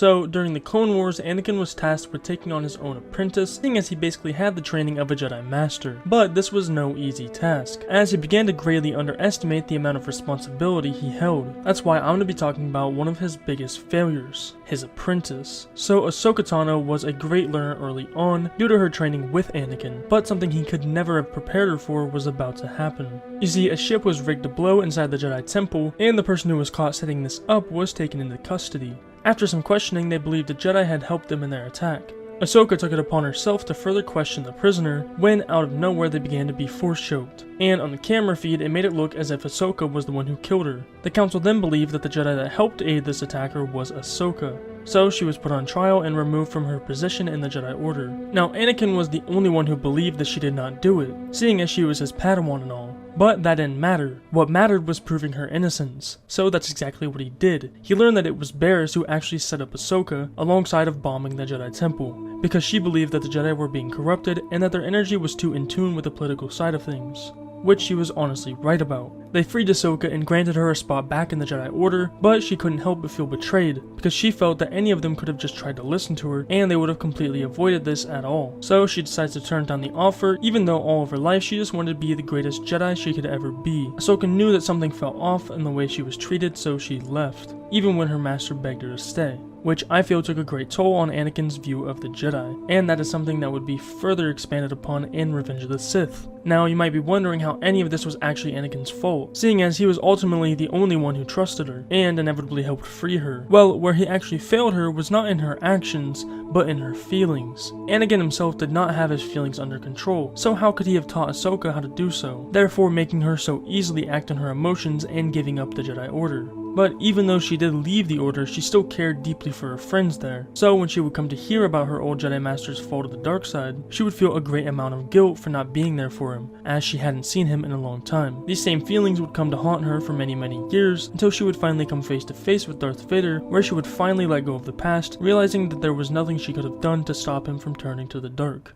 So, during the Clone Wars, Anakin was tasked with taking on his own apprentice, seeing as he basically had the training of a Jedi Master. But this was no easy task, as he began to greatly underestimate the amount of responsibility he held. That's why I'm going to be talking about one of his biggest failures, his apprentice. So, AhsokaTano was a great learner early on, due to her training with Anakin, but something he could never have prepared her for was about to happen. You see, a ship was rigged to blow inside the Jedi Temple, and the person who was caught setting this up was taken into custody. After some questioning, they believed the Jedi had helped them in their attack. Ahsoka took it upon herself to further question the prisoner, when out of nowhere they began to be force-choked. And on the camera feed, it made it look as if Ahsoka was the one who killed her. The council then believed that the Jedi that helped aid this attacker was Ahsoka. So she was put on trial and removed from her position in the Jedi Order. Now, Anakin was the only one who believed that she did not do it, seeing as she was his Padawan and all. But that didn't matter. What mattered was proving her innocence. So that's exactly what he did. He learned that it was Barriss who actually set up Ahsoka, alongside of bombing the Jedi Temple, because she believed that the Jedi were being corrupted and that their energy was too in tune with the political side of things. Which she was honestly right about. They freed Ahsoka and granted her a spot back in the Jedi Order, but she couldn't help but feel betrayed, because she felt that any of them could have just tried to listen to her, and they would have completely avoided this at all. So she decides to turn down the offer, even though all of her life she just wanted to be the greatest Jedi she could ever be. Ahsoka knew that something felt off in the way she was treated, so she left, even when her master begged her to stay. Which I feel took a great toll on Anakin's view of the Jedi, and that is something that would be further expanded upon in Revenge of the Sith. Now, you might be wondering how any of this was actually Anakin's fault, seeing as he was ultimately the only one who trusted her, and inevitably helped free her. Well, where he actually failed her was not in her actions, but in her feelings. Anakin himself did not have his feelings under control, so how could he have taught Ahsoka how to do so, therefore making her so easily act on her emotions and giving up the Jedi Order. But even though she did leave the Order, she still cared deeply for her friends there. So when she would come to hear about her old Jedi Master's fall to the dark side, she would feel a great amount of guilt for not being there for him, as she hadn't seen him in a long time. These same feelings would come to haunt her for many years, until she would finally come face to face with Darth Vader, where she would finally let go of the past, realizing that there was nothing she could have done to stop him from turning to the dark.